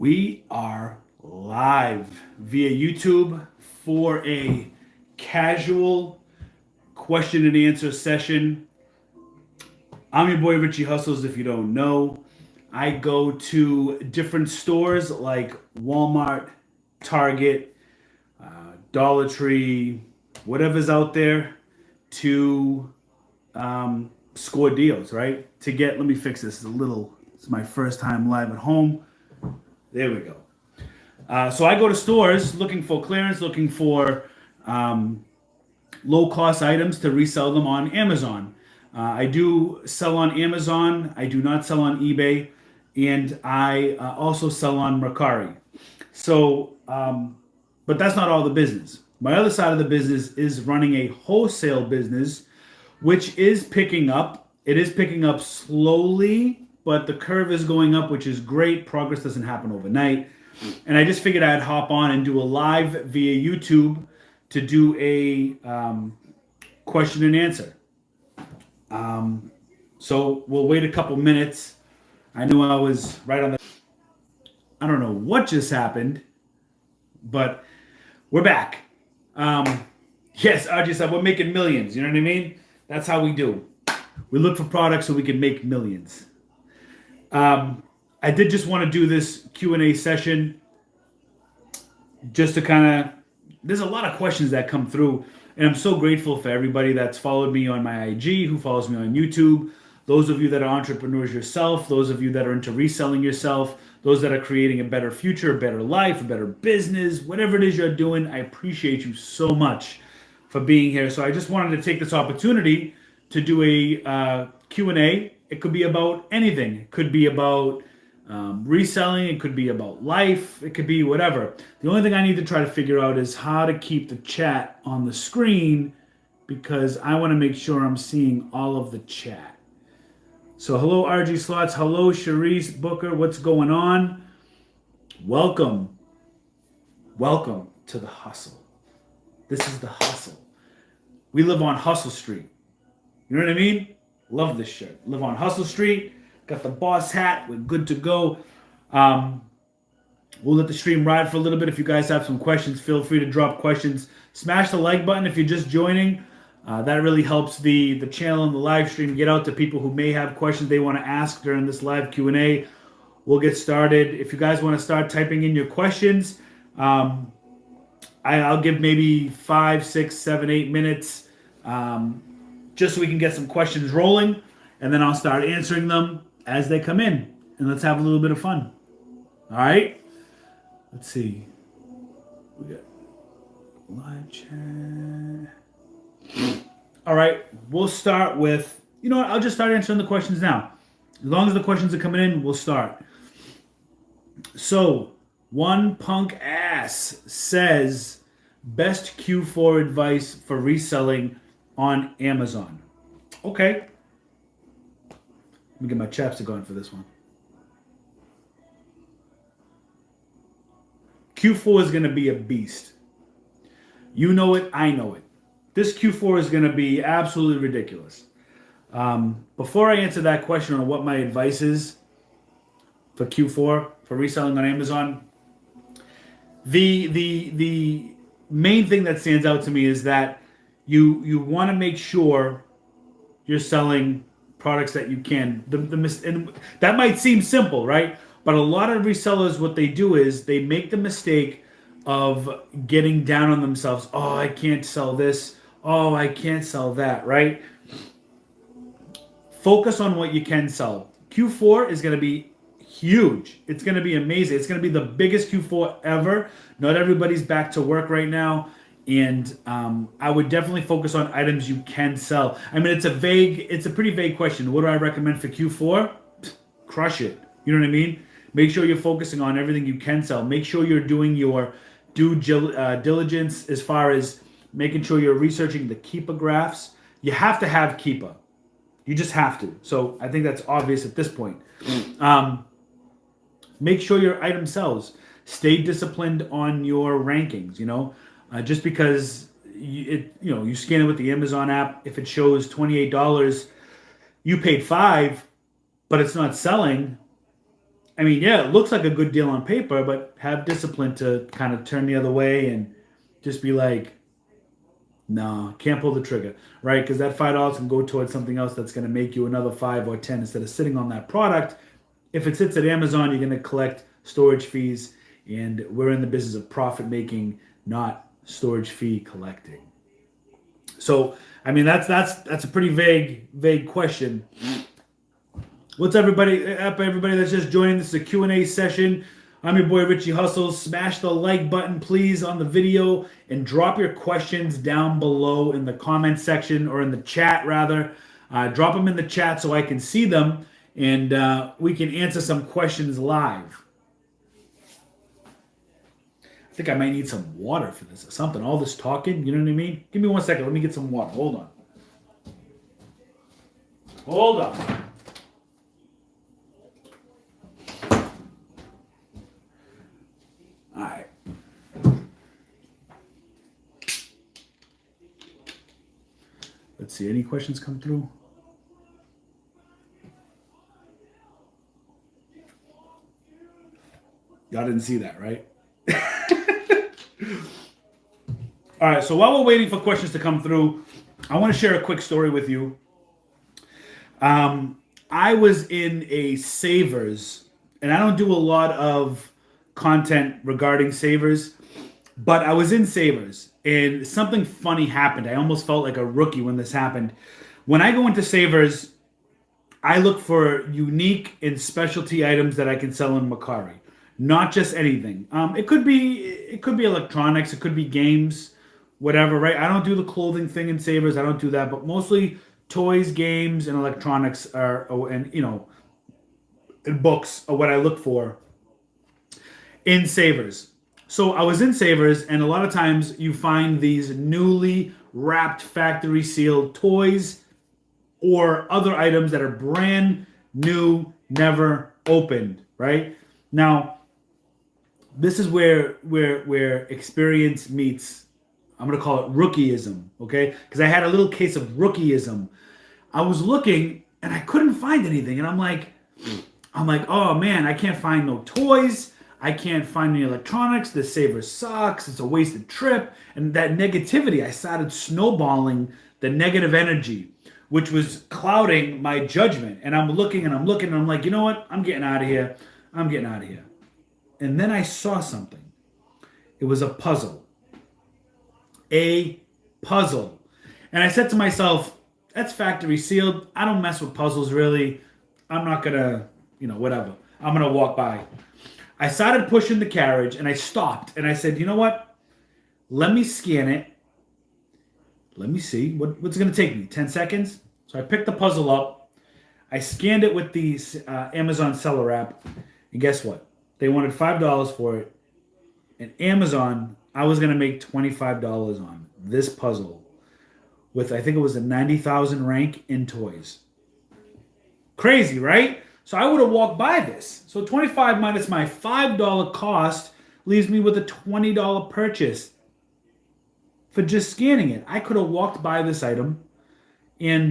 We are live via YouTube for a casual question and answer session. I'm your boy Richie Hustles, if you don't know. I go to different stores like Walmart, Target, Dollar Tree, whatever's out there to score deals, right? Let me fix this it's my first time live at home. There we go. So I go to stores looking for clearance, looking for low-cost items to resell them on Amazon. I do sell on Amazon. I do not sell on eBay. And I also sell on Mercari. So, but that's not all the business. My other side of the business is running a wholesale business, which is picking up. It is picking up slowly, but the curve is going up, which is great. Progress doesn't happen overnight. And I just figured I'd hop on and do a live via YouTube to do a question and answer. So we'll wait a couple minutes. I knew I was right on the... I don't know what just happened, but we're back. Yes, RJ said we're making millions. You know what I mean? That's how we do. We look for products so we can make millions. I did just want to do this Q&A session just to kind of, there's a lot of questions that come through, and I'm so grateful for everybody that's followed me on my IG, who follows me on YouTube, those of you that are entrepreneurs yourself, those of you that are into reselling yourself, those that are creating a better future, a better life, a better business, whatever it is you're doing. I appreciate you so much for being here. So I just wanted to take this opportunity to do a Q&A. It could be about anything. It could be about reselling. It could be about life. It could be whatever. The only thing I need to try to figure out is how to keep the chat on the screen, because I want to make sure I'm seeing all of the chat. So hello, RG Slots. Hello, Sharice Booker. What's going on? Welcome. Welcome to the hustle. This is the hustle. We live on Hustle Street. You know what I mean? Love this shirt. Live on Hustle Street. Got the boss hat. We're good to go. We'll let the stream ride for a little bit. If you guys have some questions, feel free to drop questions. Smash the like button if you're just joining. That really helps the channel and the live stream get out to people who may have questions they want to ask during this live Q&A. We'll get started. If you guys want to start typing in your questions, I'll give maybe 5, 6, 7, 8 minutes just so we can get some questions rolling, and then I'll start answering them as they come in, and let's have a little bit of fun. All right? Let's see. We got live chat. All right, we'll start with, you know what, I'll just start answering the questions now. As long as the questions are coming in, we'll start. So, one punk ass says, best Q4 advice for reselling on Amazon. Okay. Let me get my chapstick on for this one. Q4 is going to be a beast. You know it, I know it. This Q4 is going to be absolutely ridiculous. Before I answer that question on what my advice is for Q4 for reselling on Amazon, the main thing that stands out to me is that you want to make sure you're selling products that you can. And that might seem simple, right? But a lot of resellers, what they do is they make the mistake of getting down on themselves. Oh, I can't sell this. Oh, I can't sell that, right? Focus on what you can sell. Q4 is going to be huge. It's going to be amazing. It's going to be the biggest Q4 ever. Not everybody's back to work right now. And I would definitely focus on items you can sell. I mean, it's a pretty vague question. What do I recommend for Q4? Crush it. You know what I mean? Make sure you're focusing on everything you can sell. Make sure you're doing your due diligence as far as making sure you're researching the Keepa graphs. You have to have Keepa. You just have to. So I think that's obvious at this point. Make sure your item sells. Stay disciplined on your rankings. You know, just because you scan it with the Amazon app, if it shows $28, you paid $5, but it's not selling. I mean, yeah, it looks like a good deal on paper, but have discipline to kind of turn the other way and just be like, no, can't pull the trigger, right? Because that $5 can go towards something else that's going to make you another 5 or 10 instead of sitting on that product. If it sits at Amazon, you're going to collect storage fees, and we're in the business of profit making, not storage fee collecting. So, I mean, that's a pretty vague question. What's everybody that's just joining? This is a Q&A session. I'm your boy Richie Hustles. Smash the like button, please, on the video, and drop your questions down below in the comment section, or in the chat, rather. Drop them in the chat so I can see them, and we can answer some questions live. I think I might need some water for this or something. All this talking, you know what I mean? Give me 1 second. Let me get some water. Hold on. Hold on. All right. Let's see. Any questions come through? Y'all didn't see that, right? All right, so while we're waiting for questions to come through, I want to share a quick story with you. I was in a Savers, and I don't do a lot of content regarding Savers, but I was in Savers, and something funny happened. I almost felt like a rookie when this happened. When I go into Savers, I look for unique and specialty items that I can sell in Mercari. Not just anything. It could be electronics, it could be games, whatever, right? I don't do the clothing thing in Savers. I don't do that, but mostly toys, games, and electronics and books are what I look for in Savers. So I was in Savers, and a lot of times you find these newly wrapped, factory sealed toys or other items that are brand new, never opened, right? Now, this is where experience meets, I'm going to call it rookieism, okay? Because I had a little case of rookieism. I was looking and I couldn't find anything, and I'm like, oh man, I can't find no toys. I can't find any electronics. This Saver sucks. It's a wasted trip. And that negativity, I started snowballing the negative energy, which was clouding my judgment. And I'm looking and I'm looking and I'm like, you know what? I'm getting out of here. I'm getting out of here. And then I saw something. It was a puzzle. A puzzle. And I said to myself, that's factory sealed. I don't mess with puzzles, really. I'm not going to, whatever. I'm going to walk by. I started pushing the carriage and I stopped. And I said, you know what? Let me scan it. Let me see. What's it going to take me? 10 seconds? So I picked the puzzle up. I scanned it with the Amazon seller app. And guess what? They wanted $5 for it. And Amazon, I was going to make $25 on this puzzle with, I think it was a 90,000 rank in toys. Crazy, right? So I would have walked by this. So 25 minus my $5 cost leaves me with a $20 purchase for just scanning it. I could have walked by this item and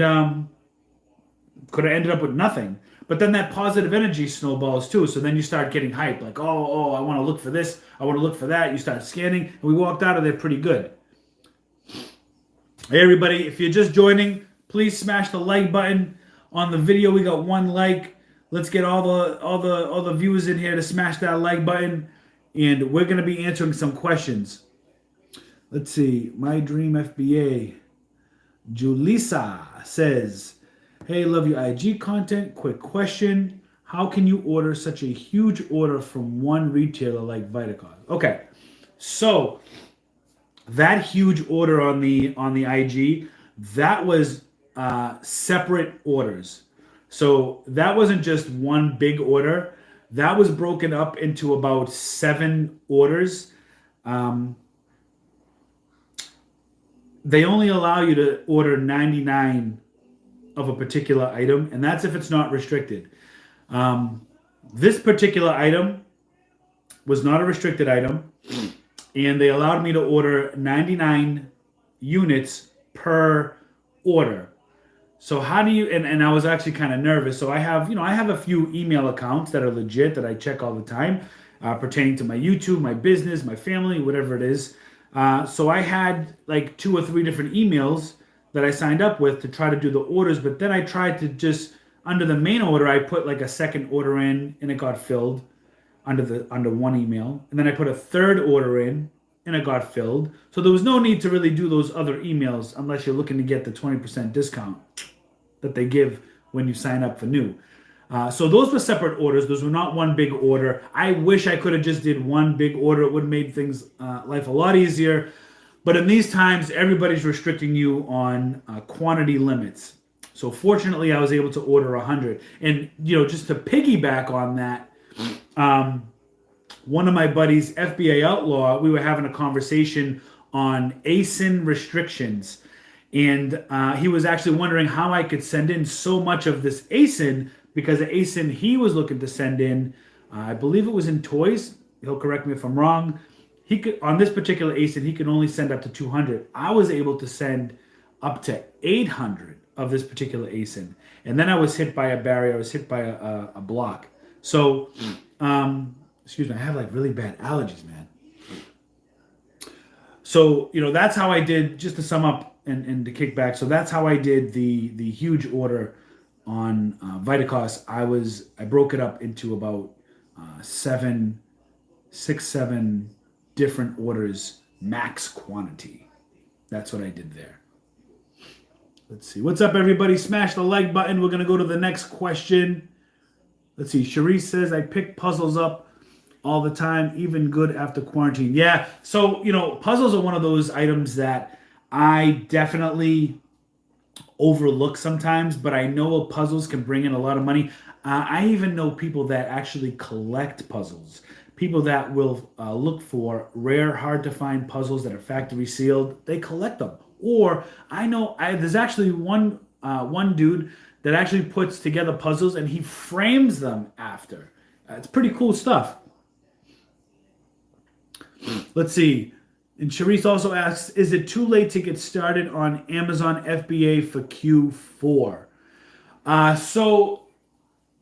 could have ended up with nothing. But then that positive energy snowballs too. So then you start getting hyped. Like, oh, I want to look for this. I want to look for that. You start scanning. And we walked out of there pretty good. Hey, everybody. If you're just joining, please smash the like button on the video. We got 1 like. Let's get all the viewers in here to smash that like button. And we're going to be answering some questions. Let's see. My Dream FBA. Julissa says, hey, love your IG content. Quick question. How can you order such a huge order from one retailer like Vitacon? Okay. So that huge order on the IG, that was separate orders. So that wasn't just one big order. That was broken up into about 7 orders. They only allow you to order 99 of a particular item, and that's if it's not restricted. This particular item was not a restricted item, and they allowed me to order 99 units per order. So how do you, and I was actually kind of nervous. So I have a few email accounts that are legit that I check all the time, pertaining to my YouTube, my business, my family, whatever it is. So I had like 2 or 3 different emails that I signed up with to try to do the orders, but then I tried to just, under the main order, I put like a second order in and it got filled under one email. And then I put a third order in and it got filled. So there was no need to really do those other emails unless you're looking to get the 20% discount that they give when you sign up for new. So those were separate orders. Those were not one big order. I wish I could have just did one big order. It would have made things life a lot easier. But in these times, everybody's restricting you on quantity limits. So fortunately, I was able to order 100. And just to piggyback on that, one of my buddies, FBA Outlaw, we were having a conversation on ASIN restrictions. And he was actually wondering how I could send in so much of this ASIN, because the ASIN he was looking to send in, I believe it was in toys. He'll correct me if I'm wrong. He could, on this particular ASIN, he could only send up to 200. I was able to send up to 800 of this particular ASIN. And then I was hit by a barrier. I was hit by a block. So, excuse me, I have like really bad allergies, man. So, that's how I did, just to sum up and to kick back. So that's how I did the huge order on Vitacost. I broke it up into about 7 different orders, max quantity. That's what I did there. Let's see. What's up, everybody? Smash the like button. We're going to go to the next question. Let's see. Sharice says, I pick puzzles up all the time, even good after quarantine. Yeah. So, puzzles are one of those items that I definitely overlook sometimes, but I know puzzles can bring in a lot of money. I even know people that actually collect puzzles. People that will look for rare, hard to find puzzles that are factory sealed. They collect them. Or there's actually one dude that actually puts together puzzles and he frames them after. It's pretty cool stuff. Let's see. And Sharice also asks, is it too late to get started on Amazon FBA for Q4? So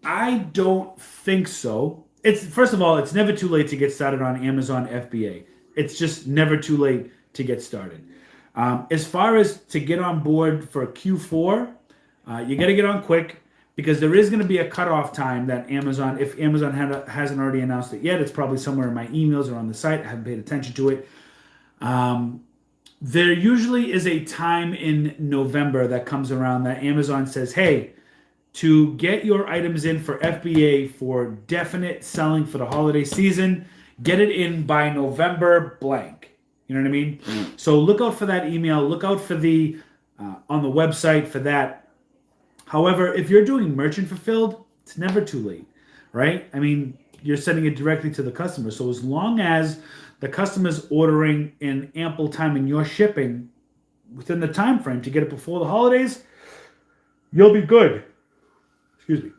I don't think so. First of all, it's never too late to get started on Amazon FBA. It's just never too late to get started. As far as to get on board for Q4, you got to get on quick, because there is going to be a cutoff time that Amazon, if Amazon hasn't already announced it yet, it's probably somewhere in my emails or on the site. I haven't paid attention to it. There usually is a time in November that comes around that Amazon says, hey, to get your items in for FBA for definite selling for the holiday season, get it in by November blank. You know what I mean? So look out for that email. Look out for the on the website for that. However, if you're doing merchant fulfilled, it's never too late, right? I mean, you're sending it directly to the customer. So as long as the customer's ordering in ample time and you're shipping within the time frame to get it before the holidays, you'll be good. Excuse me.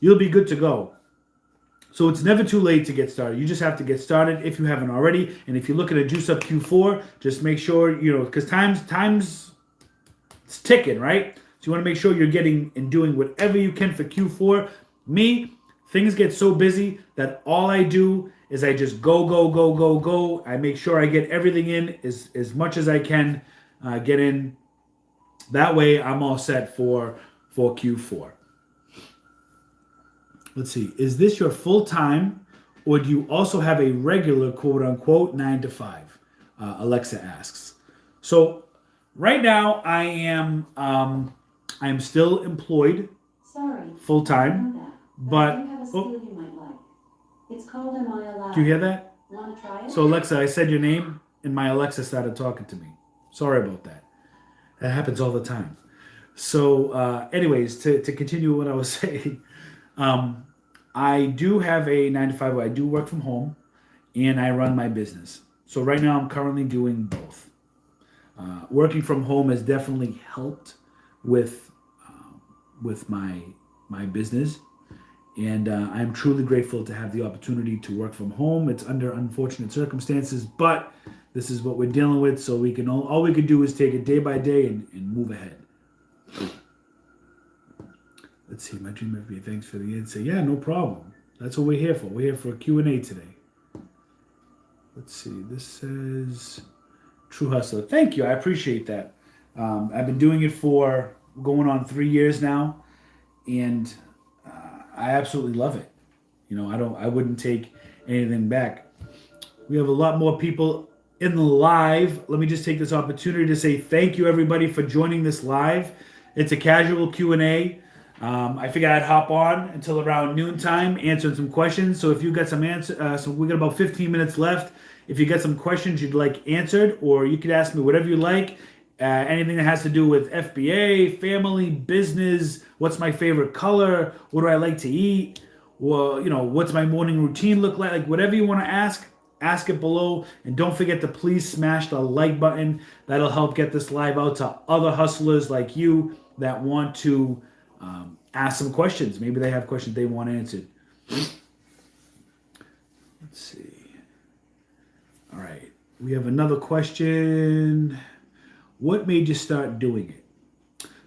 You'll be good to go. So it's never too late to get started. You just have to get started if you haven't already. And if you're looking to juice up Q4, just make sure, because time's it's ticking, right? So you want to make sure you're getting and doing whatever you can for Q4. Me, things get so busy that all I do is I just go. I make sure I get everything in as much as I can get in. That way I'm all set for Q4. Let's see. Is this your full time, or do you also have a regular quote unquote 9 to 5? Alexa asks. So right now I am still employed. Sorry. Full time. But I have a skill you might like. It's called Am I Alive? Do you hear that? Want to try it? So Alexa, I said your name and my Alexa started talking to me. Sorry about that. That happens all the time. So anyways, to continue what I was saying, I do have a 9 to 5 where I do work from home and I run my business. So right now I'm currently doing both. Working from home has definitely helped with my business, and I'm truly grateful to have the opportunity to work from home. It's under unfortunate circumstances, but this is what we're dealing with. So all we can do is take it day by day and move ahead. Let's see, my dream FBA. Thanks for the answer. Yeah, no problem. That's what we're here for. We're here for a Q&A today. Let's see. This says True Hustler. Thank you. I appreciate that. I've been doing it for going on 3 years now, and I absolutely love it. I wouldn't take anything back. We have a lot more people in the live. Let me just take this opportunity to say thank you, everybody, for joining this live. It's a casual Q&A. I figured I'd hop on until around noontime, answering some questions. So if you got some answers, so we got about 15 minutes left. If you got some questions you'd like answered, or you could ask me whatever you like, anything that has to do with FBA, family, business, what's my favorite color, what do I like to eat, well, what's my morning routine look like whatever you want to ask it below. And don't forget to please smash the like button. That'll help get this live out to other hustlers like you that want to ask some questions. Maybe they have questions they want answered. Let's see. All right. We have another question. What made you start doing it?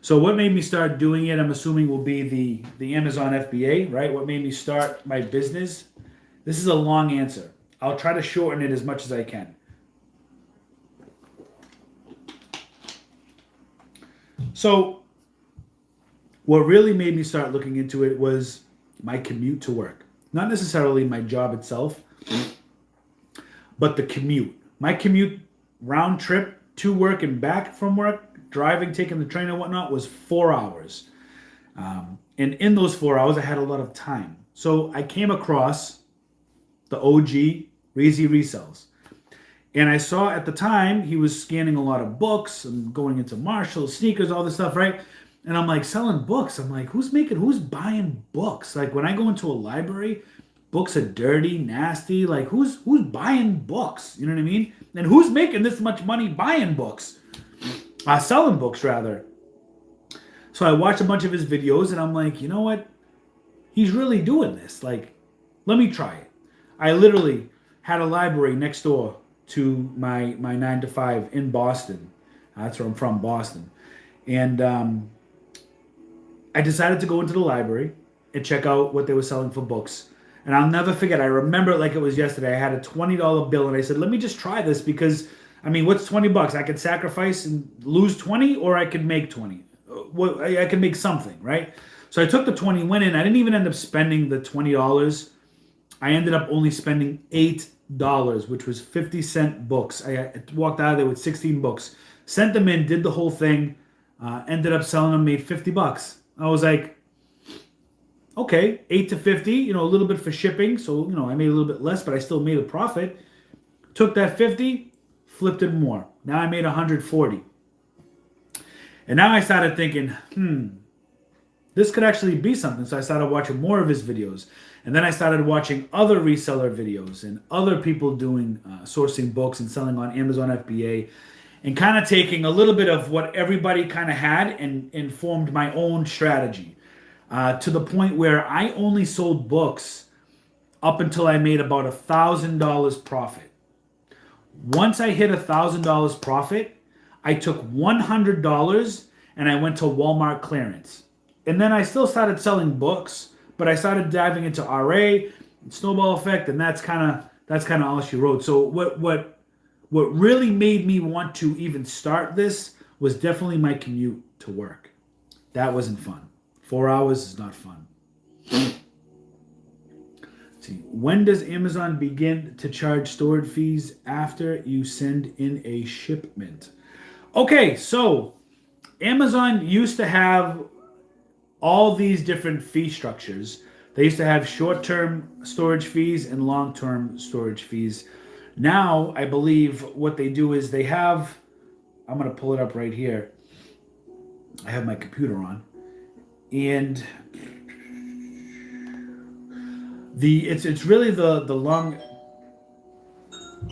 So what made me start doing it, I'm assuming, will be the Amazon FBA, right? What made me start my business? This is a long answer. I'll try to shorten it as much as I can. So what really made me start looking into it was my commute to work. Not necessarily my job itself, but the commute. My commute round trip to work and back from work, driving, taking the train and whatnot, was 4 hours. And in those 4 hours, I had a lot of time. So I came across the OG Reezy Resells. And I saw at the time he was scanning a lot of books and going into Marshalls, sneakers, all this stuff, right? And I'm like, selling books. I'm like, who's buying books? Like when I go into a library, books are dirty, nasty. Like who's buying books? You know what I mean? And who's making this much money buying books? Selling books rather. So I watched a bunch of his videos and I'm like, you know what? He's really doing this. Like, let me try it. I literally had a library next door to my 9 to 5 in Boston. That's where I'm from, Boston. And I decided to go into the library and check out what they were selling for books. And I'll never forget, I remember it like it was yesterday. I had a $20 bill and I said, let me just try this because, I mean, what's $20? I could sacrifice and lose 20 or I could make 20. I could make something, right? So I took the 20, went in. I didn't even end up spending the $20. I ended up only spending $8, which was 50-cent books. I walked out of there with 16 books. Sent them in, did the whole thing, ended up selling them, made $50. I was like, okay, 8 to 50, a little bit for shipping. So, I made a little bit less, but I still made a profit. Took that 50, flipped it more. Now I made 140. And now I started thinking, this could actually be something. So I started watching more of his videos. And then I started watching other reseller videos and other people doing sourcing books and selling on Amazon FBA. And kind of taking a little bit of what everybody kind of had and formed my own strategy. To the point where I only sold books up until I made about $1,000 profit. Once I hit $1,000 profit, I took $100 and I went to Walmart clearance. And then I still started selling books, but I started diving into RA, snowball effect, and that's kind of all she wrote. So what really made me want to even start this was definitely my commute to work. That wasn't fun. 4 hours is not fun. Let's see, when does Amazon begin to charge storage fees after you send in a shipment? Okay, so Amazon used to have all these different fee structures. They used to have short-term storage fees and long-term storage fees. Now, I believe what they do is they have, I'm going to pull it up right here. I have my computer on. And it's really the long.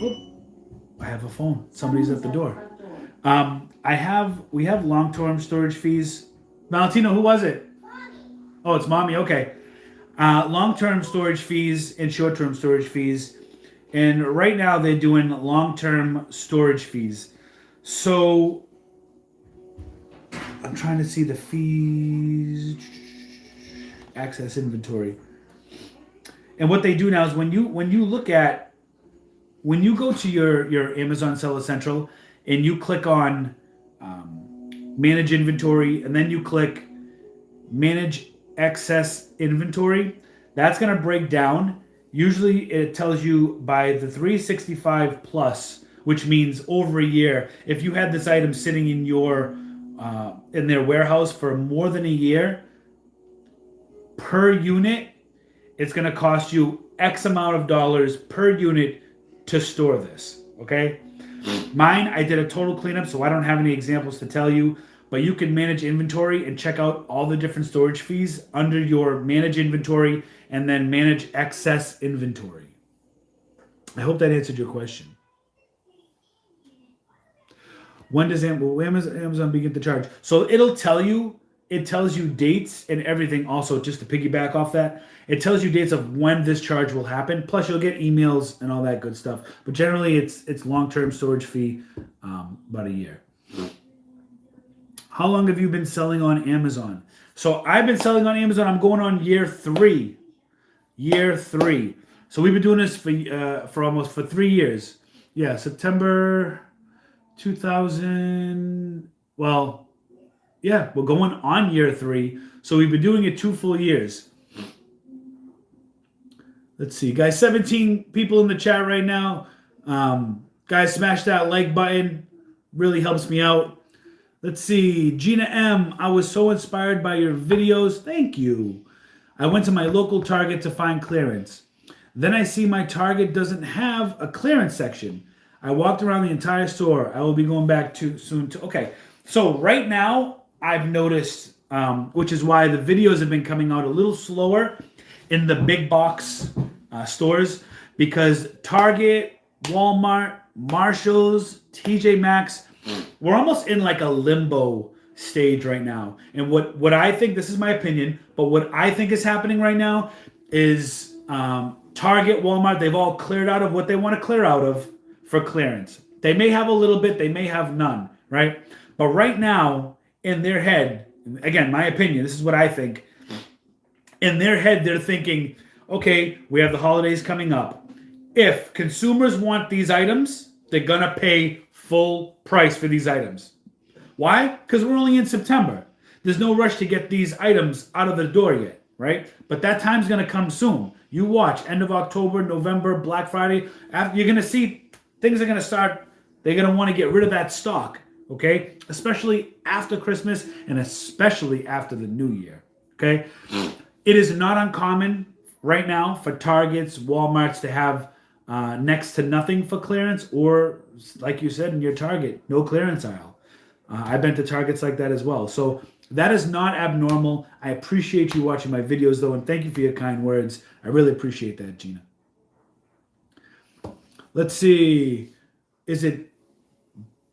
Oh, I have a phone. Somebody's at the door. We have long-term storage fees. Valentino, who was it? Oh, it's mommy. Okay. Long-term storage fees and short-term storage fees. And right now they're doing long-term storage fees. So I'm trying to see the fees. access inventory. And what they do now is when you go to your Amazon Seller Central and you click on manage inventory and then you click manage excess inventory, that's going to break down. Usually it tells you by the 365 plus, which means over a year. If you had this item sitting in their warehouse for more than a year, per unit, it's going to cost you X amount of dollars per unit to store this. Okay. Mine, I did a total cleanup, so I don't have any examples to tell you, but you can manage inventory and check out all the different storage fees under your manage inventory and then manage excess inventory. I hope that answered your question. When does Amazon begin to charge? So it tells you dates and everything also, just to piggyback off that. It tells you dates of when this charge will happen. Plus you'll get emails and all that good stuff. But generally it's long-term storage fee, about a year. How long have you been selling on Amazon? So I've been selling on Amazon. I'm going on year 3. Year 3. So we've been doing this for 3 years. Yeah, September 2000. Well, yeah, we're going on year 3. So we've been doing it 2 full years. Let's see, guys, 17 people in the chat right now. Guys, smash that like button. Really helps me out. Let's see, Gina M. I was so inspired by your videos. Thank you. I went to my local Target to find clearance. Then I see my Target doesn't have a clearance section. I walked around the entire store. I will be going back soon. Okay, so right now I've noticed, which is why the videos have been coming out a little slower in the big box stores, because Target, Walmart, Marshalls, TJ Maxx, we're almost in like a limbo stage right now. And what I think, this is my opinion, but what I think is happening right now is Target, Walmart, they've all cleared out of what they want to clear out of for clearance. They may have a little bit, they may have none, right? But right now, in their head, again, my opinion, this is what I think. In their head, they're thinking, okay, we have the holidays coming up. If consumers want these items, they're going to pay full price for these items. Why? Because we're only in September. There's no rush to get these items out of the door yet, right? But that time's going to come soon. You watch, end of October, November, Black Friday, you're going to see things are going to start, they're going to want to get rid of that stock, okay? Especially after Christmas and especially after the New Year, okay? It is not uncommon right now for Targets, Walmarts to have next to nothing for clearance, or like you said in your Target, no clearance aisle. I've been to Targets like that as well. So that is not abnormal. I appreciate you watching my videos though, and thank you for your kind words. I really appreciate that, Gina. Let's see. Is it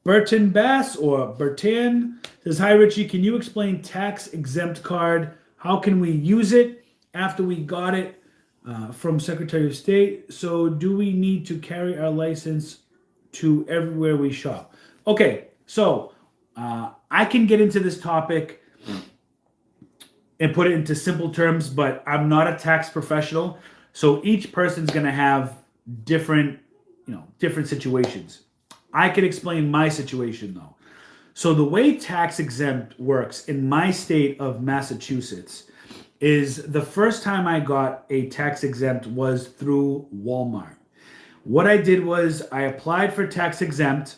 Burton Bass or Burtan? Says, hi Richie, can you explain tax exempt card? How can we use it after we got it from Secretary of State? So do we need to carry our license to everywhere we shop? Okay, so I can get into this topic and put it into simple terms, but I'm not a tax professional. So each person's going to have different situations. I can explain my situation though. So the way tax exempt works in my state of Massachusetts is the first time I got a tax exempt was through Walmart. What I did was I applied for tax exempt,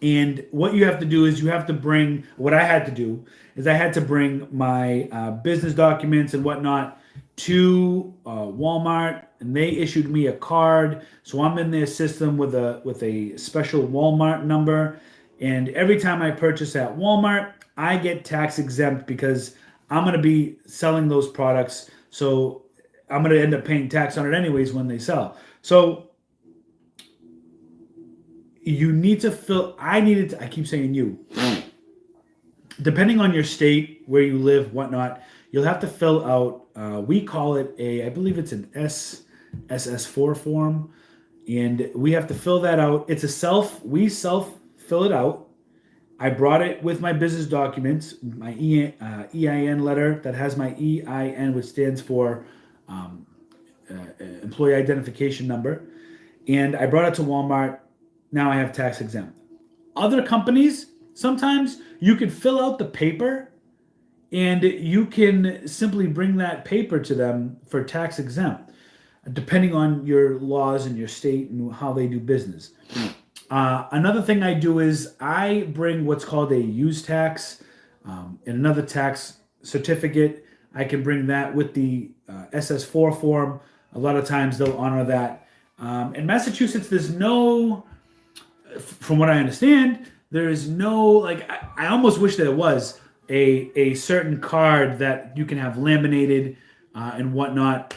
and what you have to do is what I had to do is I had to bring my business documents and whatnot to Walmart, and they issued me a card. So I'm in their system with a special Walmart number, and every time I purchase at Walmart, I get tax exempt because I'm going to be selling those products. So I'm going to end up paying tax on it anyways when they sell. So you need to I keep saying you. Depending on your state, where you live, whatnot, you'll have to fill out, we call it I believe it's an SS4 form. And we have to fill that out. It's we self fill it out. I brought it with my business documents, my EIN letter that has my EIN, which stands for um, employee identification number. And I brought it to Walmart. Now I have tax exempt. Other companies, sometimes you can fill out the paper and you can simply bring that paper to them for tax exempt, depending on your laws in your state and how they do business. Another thing I do is I bring what's called a use tax and another tax certificate. I can bring that with the SS4 form. A lot of times they'll honor that. In Massachusetts, there's no, from what I understand, there is no, like, I almost wish there was a certain card that you can have laminated and whatnot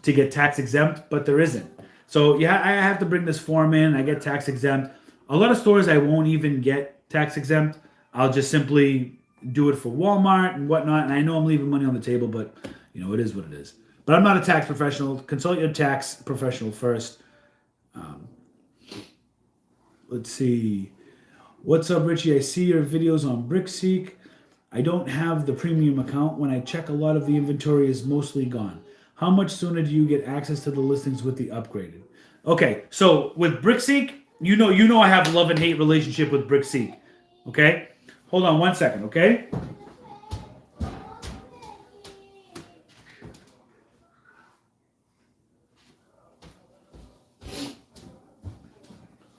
to get tax exempt, but there isn't. So yeah, I have to bring this form in. I get tax exempt. A lot of stores I won't even get tax exempt. I'll just simply do it for Walmart and whatnot. And I know I'm leaving money on the table, but it is what it is. But I'm not a tax professional. Consult your tax professional first. Let's see. What's up, Richie? I see your videos on BrickSeek. I don't have the premium account. When I check, a lot of the inventory is mostly gone. How much sooner do you get access to the listings with the upgraded? Okay, so with BrickSeek, you know I have a love and hate relationship with BrickSeek. Okay? Hold on 1 second, okay?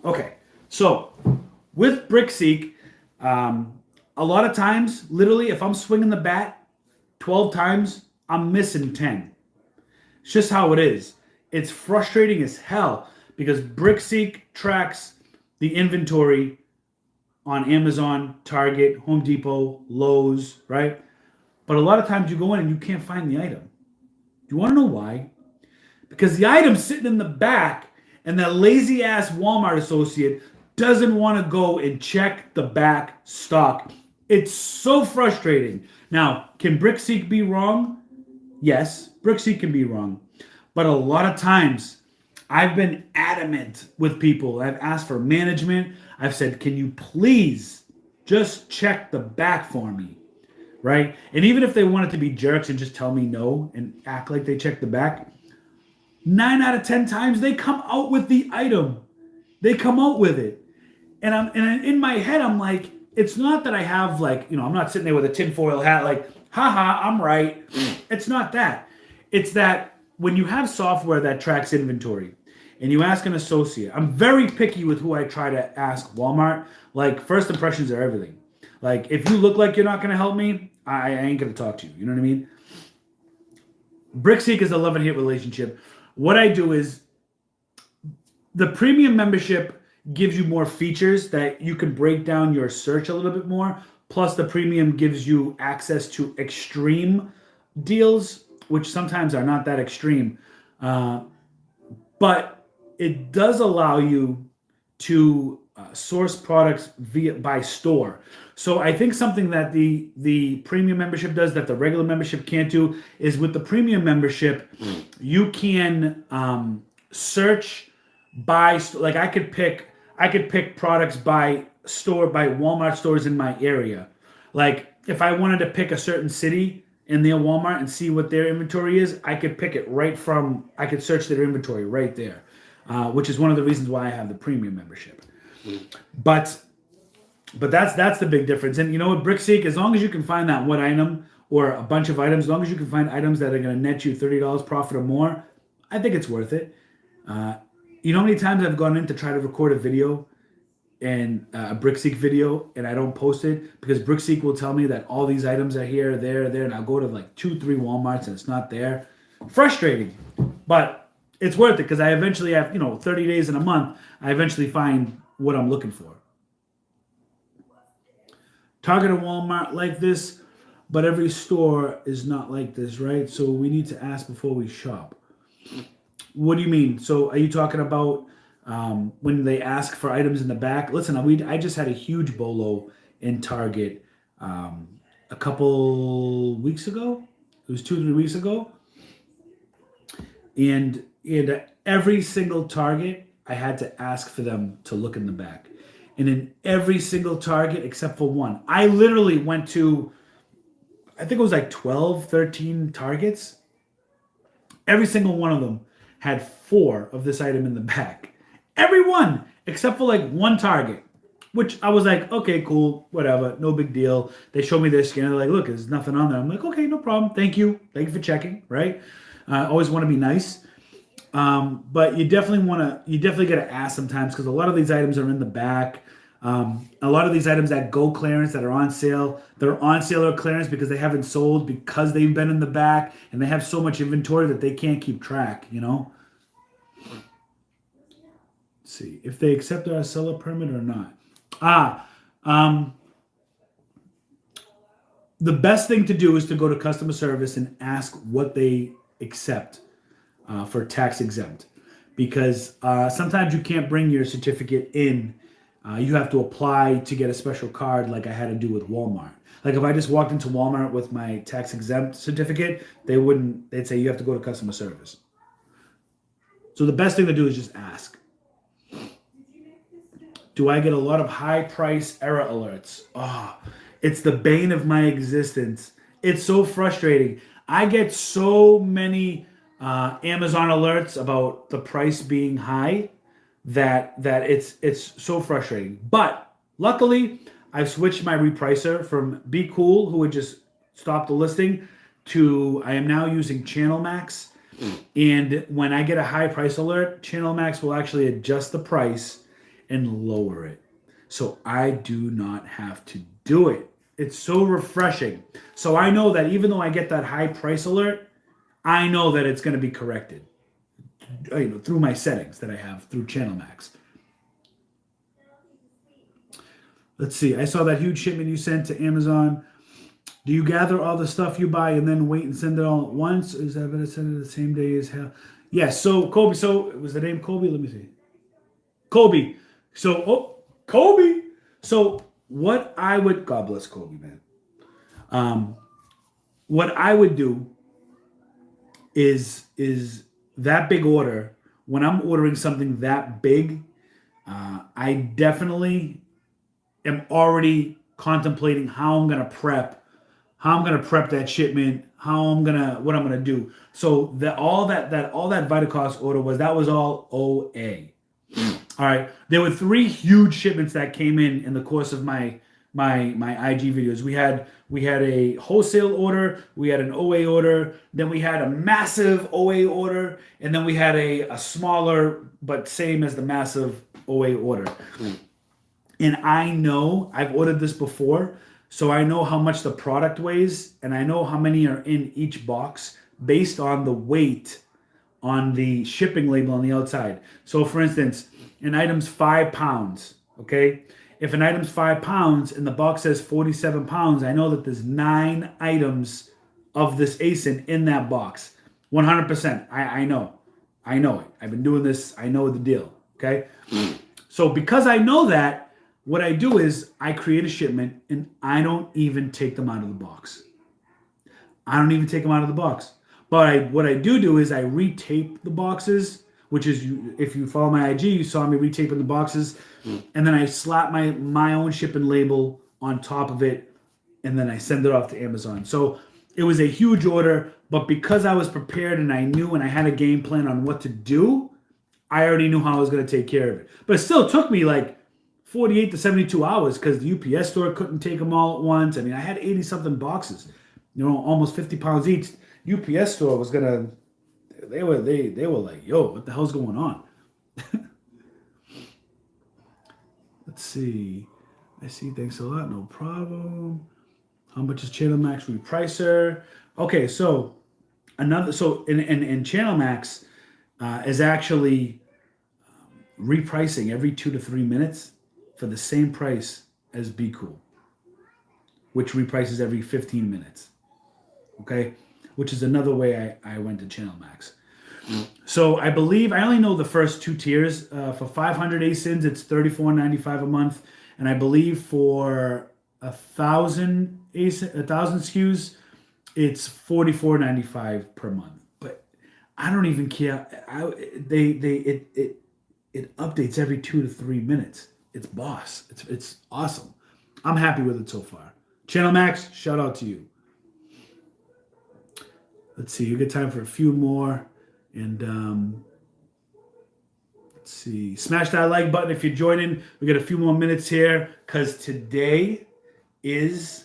Okay, so with BrickSeek, a lot of times, literally, if I'm swinging the bat 12 times, I'm missing 10. It's just how it is. It's frustrating as hell because BrickSeek tracks the inventory on Amazon, Target, Home Depot, Lowe's, right? But a lot of times you go in and you can't find the item. Do you want to know why? Because the item's sitting in the back and that lazy ass Walmart associate doesn't want to go and check the back stock. It's so frustrating. Now, can BrickSeek be wrong? Yes, BrickSeek can be wrong. But a lot of times, I've been adamant with people. I've asked for management. I've said, can you please just check the back for me, right? And even if they wanted to be jerks and just tell me no and act like they checked the back, 9 out of 10 times, they come out with the item. They come out with it. And in my head, I'm like, it's not that I have I'm not sitting there with a tinfoil hat like, haha, I'm right. It's not that. It's that when you have software that tracks inventory and you ask an associate, I'm very picky with who I try to ask Walmart. Like, first impressions are everything. Like, if you look like you're not going to help me, I ain't going to talk to you. You know what I mean? BrickSeek is a love and hate relationship. What I do is the premium membership gives you more features that you can break down your search a little bit more. Plus, the premium gives you access to extreme deals, which sometimes are not that extreme. But it does allow you to source products by store. So I think something that the premium membership does that the regular membership can't do is with the premium membership, you can search by, like I could pick products by store, by Walmart stores in my area. Like if I wanted to pick a certain city in their Walmart and see what their inventory is, I could pick it I could search their inventory right there, which is one of the reasons why I have the premium membership. But that's the big difference. And you know what, BrickSeek, as long as you can find that one item or a bunch of items, as long as you can find items that are going to net you $30 profit or more, I think it's worth it. You know how many times I've gone in to try to record a video and a BrickSeek video and I don't post it because BrickSeek will tell me that all these items are here, there, and I'll go to like 2-3 Walmarts and it's not there. Frustrating, but it's worth it because I eventually have, 30 days in a month, I eventually find what I'm looking for. Target and Walmart like this, but every store is not like this, right? So we need to ask before we shop. What do you mean? So are you talking about when they ask for items in the back? Listen, I just had a huge bolo in Target a couple weeks ago. It was 2-3 weeks ago. And every single Target, I had to ask for them to look in the back. and in every single Target except for one. I literally went to, I think it was like 12, 13 Targets. Every single one of them had 4 of this item in the back. Every one, except for like one Target, which I was like, okay, cool, whatever, no big deal. They showed me their scanner. They're like, look, there's nothing on there. I'm like, okay, no problem. Thank you for checking, right? I always want to be nice. But you definitely got to ask sometimes, because a lot of these items are in the back. A lot of these items that go clearance, that are on sale, they're on sale or clearance because they haven't sold, because they've been in the back and they have so much inventory that they can't keep track, Let's see if they accept our seller permit or not. The best thing to do is to go to customer service and ask what they accept for tax exempt, because sometimes you can't bring your certificate in. You have to apply to get a special card, like I had to do with Walmart. Like if I just walked into Walmart with my tax exempt certificate, they'd say you have to go to customer service. So the best thing to do is just ask. Do I get a lot of high price error alerts? Oh, it's the bane of my existence. It's so frustrating. I get so many Amazon alerts about the price being high that it's so frustrating. But luckily, I've switched my repricer from Be Cool, who would just stop the listing, to I am now using Channel Max. And when I get a high price alert, Channel Max will actually adjust the price and lower it, so I do not have to do it. It's so refreshing. So I know that even though I get that high price alert, I know that it's going to be corrected, through my settings that I have through Channel Max. Let's see. I saw that huge shipment you sent to Amazon. Do you gather all the stuff you buy and then wait and send it all at once? Is that better send it the same day as hell? Yes. So Kobe. So was the name Kobe? Let me see. Kobe. So Kobe. So what I would, God bless Kobe, man. What I would do is that big order. When I'm ordering something that big, I definitely am already contemplating how I'm gonna prep that shipment, what I'm gonna do. So all that Vitacost order was all OA. All right, there were 3 huge shipments that came in the course of my IG videos. We had a wholesale order, we had an OA order, then we had a massive OA order, and then we had a smaller but same as the massive OA order. And I know I've ordered this before, so I know how much the product weighs, and I know how many are in each box based on the weight on the shipping label on the outside. So for instance, an item's 5 pounds, okay? If an item's 5 pounds and the box says 47 pounds, I know that there's 9 items of this ASIN in that box. 100%. I know it. I've been doing this. I know the deal, okay? So because I know that, what I do is I create a shipment and I don't even take them out of the box. But what I do is I retape the boxes, which is, if you follow my IG, you saw me retaping the boxes, and then I slap my own shipping label on top of it, and then I send it off to Amazon. So it was a huge order, but because I was prepared and I knew and I had a game plan on what to do, I already knew how I was going to take care of it. But it still took me like 48 to 72 hours because the UPS store couldn't take them all at once. I mean, I had 80 something boxes, almost 50 pounds each. UPS store was gonna, they were like, yo, what the hell's going on? Let's see. I see, thanks a lot, no problem. How much is Channel Max repricer? Okay, so in Channel Max is actually repricing every 2 to 3 minutes for the same price as Be Cool, which reprices every 15 minutes. Okay, which is another way I went to Channel Max. So I believe, I only know the first 2 tiers. For 500 ASINs, it's $34.95 a month, and I believe for 1,000 SKUs, it's $44.95 per month. But I don't even care. It updates every 2 to 3 minutes. it's boss. It's awesome. I'm happy with it so far. Channel Max, shout out to you. Let's see. You get time for a few more, and let's see. Smash that like button if you're joining. We got a few more minutes here because today is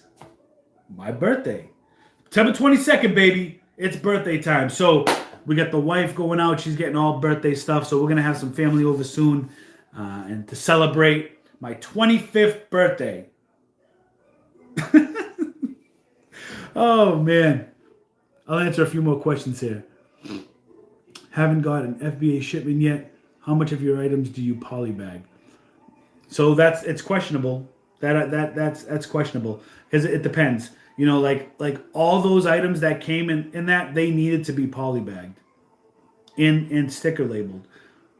my birthday. September 22nd, baby. It's birthday time. So we got the wife going out. She's getting all birthday stuff. So we're going to have some family over soon and to celebrate my 25th birthday. Oh, man. I'll answer a few more questions here. Haven't got an FBA shipment yet. How much of your items do you polybag? So it's questionable. That's questionable because it depends. You know, like all those items that came in that they needed to be polybagged and sticker labeled.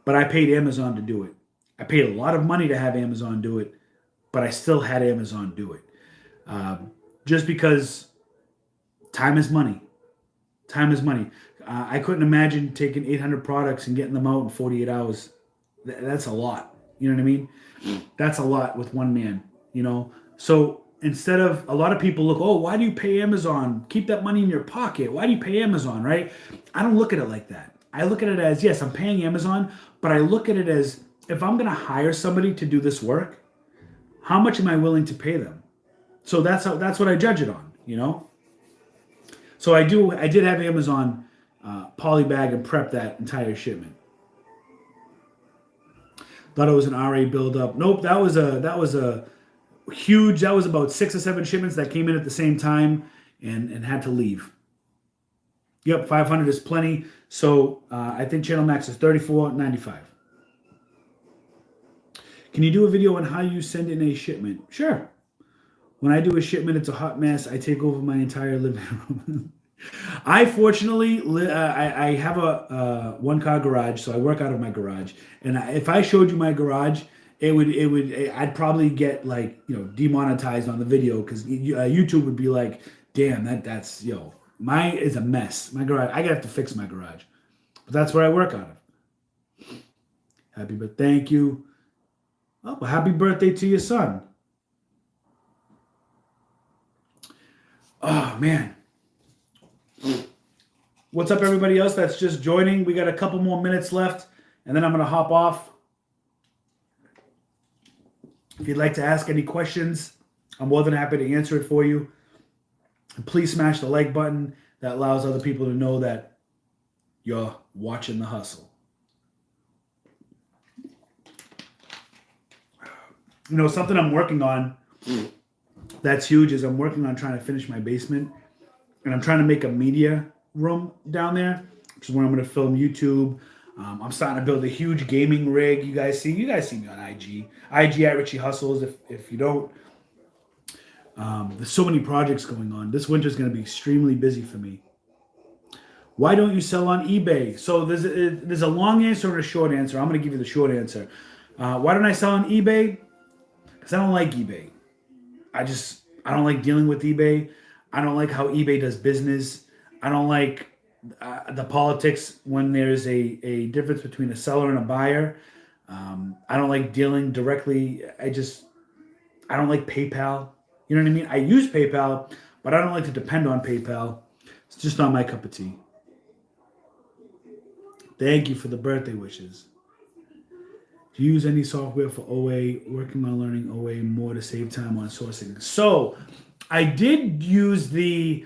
But I paid Amazon to do it. I paid a lot of money to have Amazon do it, but I still had Amazon do it. Just because time is money. Time is money. I couldn't imagine taking 800 products and getting them out in 48 hours. That's a lot. You know what I mean? That's a lot with one man, you know? So instead of, a lot of people look, oh, why do you pay Amazon? Keep that money in your pocket. Why do you pay Amazon, right? I don't look at it like that. I look at it as, yes, I'm paying Amazon, but I look at it as, if I'm going to hire somebody to do this work, how much am I willing to pay them? So that's what I judge it on, you know? So I did have Amazon polybag and prep that entire shipment. Thought it was an RA buildup. Nope, that was a huge. That was about 6 or 7 shipments that came in at the same time and had to leave. Yep, 500 is plenty. So I think Channel Max is $34.95. Can you do a video on how you send in a shipment? Sure. When I do a shipment, it's a hot mess. I take over my entire living room. I fortunately, I have a one-car garage, so I work out of my garage. And if I showed you my garage, I'd probably get demonetized on the video because YouTube would be like, damn, that's mine is a mess. My garage, I gotta have to fix my garage, but that's where I work out of. Happy birthday, thank you. Oh, well, happy birthday to your son. Oh man. What's up, everybody else that's just joining? We got a couple more minutes left, and then I'm going to hop off. If you'd like to ask any questions, I'm more than happy to answer it for you. And please smash the like button. That allows other people to know that you're watching the hustle. You know, something I'm working on that's huge is I'm working on trying to finish my basement. And I'm trying to make a media room down there, which is where I'm going to film YouTube. I'm starting to build a huge gaming rig. You guys see me on IG at Richie Hustles. If you don't, there's so many projects going on. This winter is going to be extremely busy for me. Why don't you sell on eBay? So there's a long answer and a short answer. I'm going to give you the short answer. Why don't I sell on eBay? Because I don't like eBay. I don't like dealing with eBay. I don't like how eBay does business. I don't like the politics when there's a difference between a seller and a buyer. I don't like dealing directly. I don't like PayPal. You know what I mean? I use PayPal, but I don't like to depend on PayPal. It's just not my cup of tea. Thank you for the birthday wishes. Do you use any software for OA? Working on learning OA more to save time on sourcing. So I did use the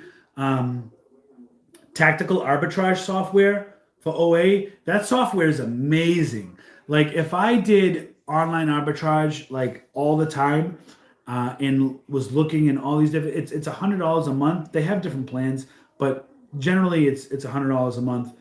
tactical arbitrage software for OA. That software is amazing. Like if I did online arbitrage like all the time and was looking in all these different, it's $100 a month. They have different plans, but generally it's $100 a month.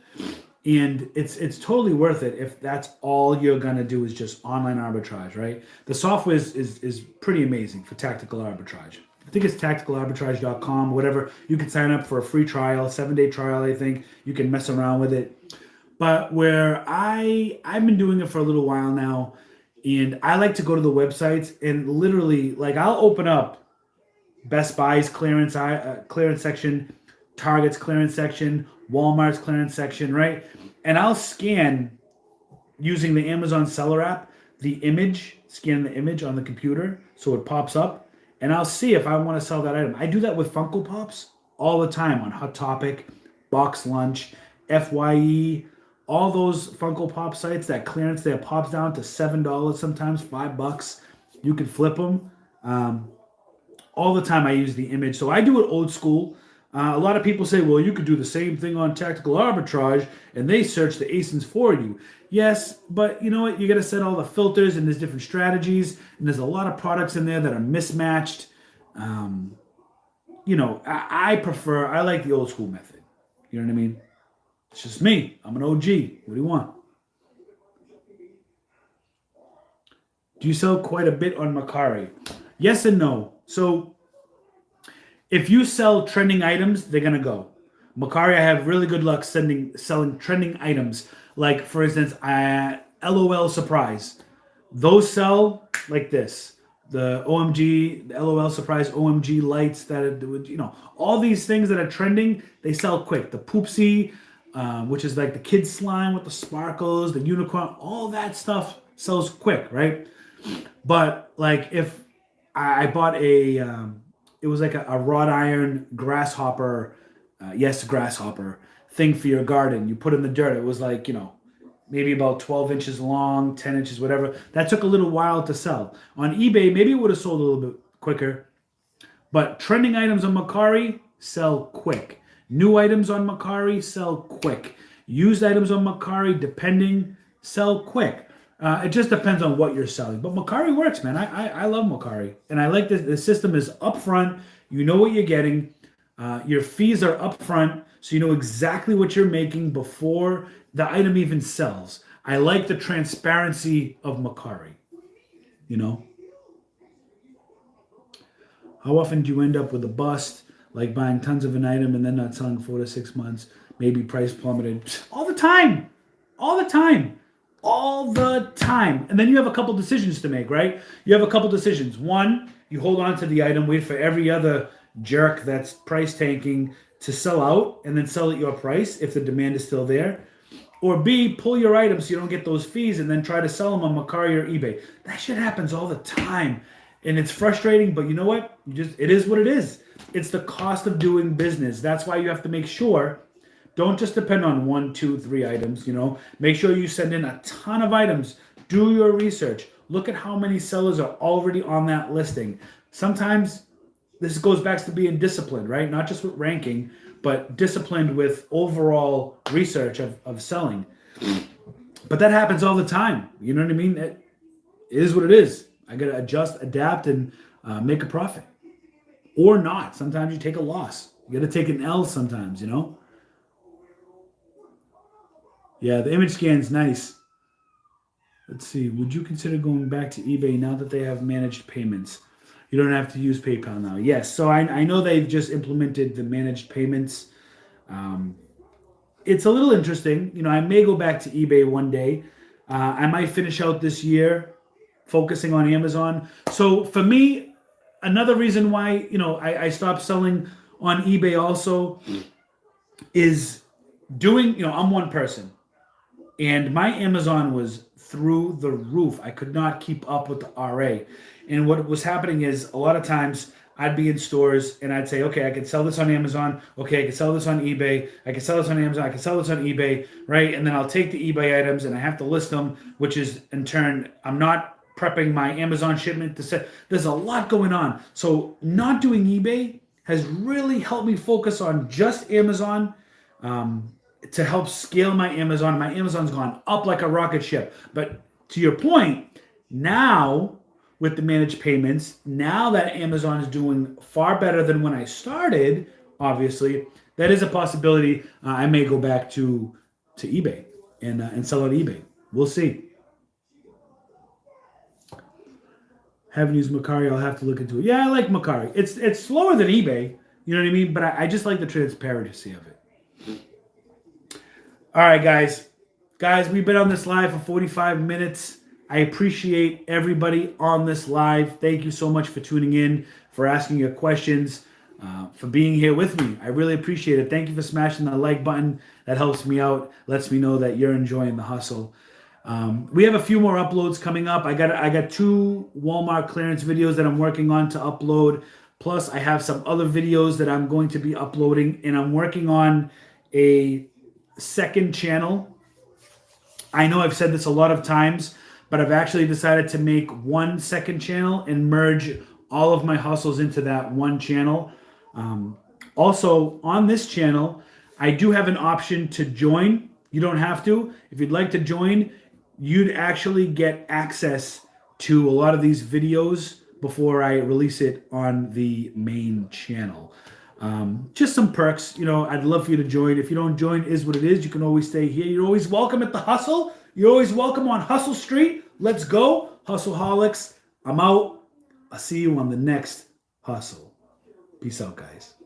And it's totally worth it if that's all you're gonna do is just online arbitrage, right? The software is pretty amazing for tactical arbitrage. I think it's tacticalarbitrage.com, whatever. You can sign up for a free trial, 7-day trial, I think. You can mess around with it. But where I've been doing it for a little while now, and I like to go to the websites and literally, like I'll open up Best Buy's clearance section, Target's clearance section, Walmart's clearance section, right? And I'll scan using the Amazon seller app the image, scan the image on the computer so it pops up, and I'll see if I want to sell that item. I do that with Funko Pops all the time on Hot Topic, Box Lunch, FYE, all those Funko Pop sites. That clearance there pops down to $7, sometimes $5. You can flip them. All the time I use the image. So I do it old school. A lot of people say, well, you could do the same thing on Tactical Arbitrage and they search the ASINs for you. Yes, but you know what? You got to set all the filters and there's different strategies and there's a lot of products in there that are mismatched. I like the old school method. You know what I mean? It's just me. I'm an OG. What do you want? Do you sell quite a bit on Mercari? Yes and no. So if you sell trending items, they're going to go. Mercari, I have really good luck selling trending items. Like, for instance, LOL Surprise. Those sell like this. The OMG, the LOL Surprise OMG lights that, all these things that are trending, they sell quick. The Poopsie, which is like the kid slime with the sparkles, the unicorn, all that stuff sells quick, right? But like if I bought it was like a wrought iron grasshopper, grasshopper thing for your garden. You put in the dirt. It was like, maybe about 12 inches long, 10 inches, whatever. That took a little while to sell. On eBay, maybe it would have sold a little bit quicker. But trending items on Mercari sell quick. New items on Mercari sell quick. Used items on Mercari, depending, sell quick. It just depends on what you're selling. But Mercari works, man. I love Mercari. And I like this. The system is upfront. You know what you're getting. Your fees are upfront, so you know exactly what you're making before the item even sells. I like the transparency of Mercari. How often do you end up with a bust, like buying tons of an item and then not selling 4 to 6 months, maybe price plummeted? All the time. All the time. All the time. And then you have a couple decisions to make, right? You have a couple decisions. One, you hold on to the item, wait for every other jerk that's price tanking to sell out and then sell at your price if the demand is still there. Or B, pull your items so you don't get those fees and then try to sell them on Mercari or eBay. That shit happens all the time. And it's frustrating, but you know what? It is what it is. It's the cost of doing business. That's why you have to make sure, don't just depend on 1, 2, 3 items, Make sure you send in a ton of items. Do your research. Look at how many sellers are already on that listing. Sometimes this goes back to being disciplined, right? Not just with ranking, but disciplined with overall research of selling. But that happens all the time. You know what I mean? It is what it is. I got to adjust, adapt, and make a profit. Or not. Sometimes you take a loss. You got to take an L sometimes, Yeah, the image scan's nice. Let's see. Would you consider going back to eBay now that they have managed payments? You don't have to use PayPal now. Yes. So I know they've just implemented the managed payments. It's a little interesting. I may go back to eBay one day. I might finish out this year focusing on Amazon. So for me, another reason why, I stopped selling on eBay also is doing, I'm one person. And my Amazon was through the roof. I could not keep up with the RA. And what was happening is a lot of times I'd be in stores and I'd say, okay, I can sell this on Amazon. Okay, I can sell this on eBay. I can sell this on Amazon. I can sell this on eBay, right? And then I'll take the eBay items and I have to list them, which is in turn, I'm not prepping my Amazon shipment to say, there's a lot going on. So not doing eBay has really helped me focus on just Amazon, to help scale my Amazon. My Amazon's gone up like a rocket ship. But to your point, now with the managed payments, now that Amazon is doing far better than when I started, obviously, that is a possibility. I may go back to eBay and sell on eBay. We'll see. Haven't used Mercari. I'll have to look into it. Yeah, I like Mercari. It's slower than eBay. You know what I mean? But I just like the transparency of it. All right, guys. Guys, we've been on this live for 45 minutes. I appreciate everybody on this live. Thank you so much for tuning in, for asking your questions, for being here with me. I really appreciate it. Thank you for smashing the like button. That helps me out, lets me know that you're enjoying the hustle. We have a few more uploads coming up. I got 2 Walmart clearance videos that I'm working on to upload. Plus, I have some other videos that I'm going to be uploading, and I'm working on a second channel. I know I've said this a lot of times, but I've actually decided to make one second channel and merge all of my hustles into that one channel. Also, on this channel, I do have an option to join. You don't have to. If you'd like to join, you'd actually get access to a lot of these videos before I release it on the main channel. Just some perks. I'd love for you to join. If you don't join, is what it is. You can always stay here. You're always welcome at the hustle. You're always welcome on Hustle Street. Let's go, Hustleaholics. I'm out. I'll see you on the next hustle. Peace out, guys.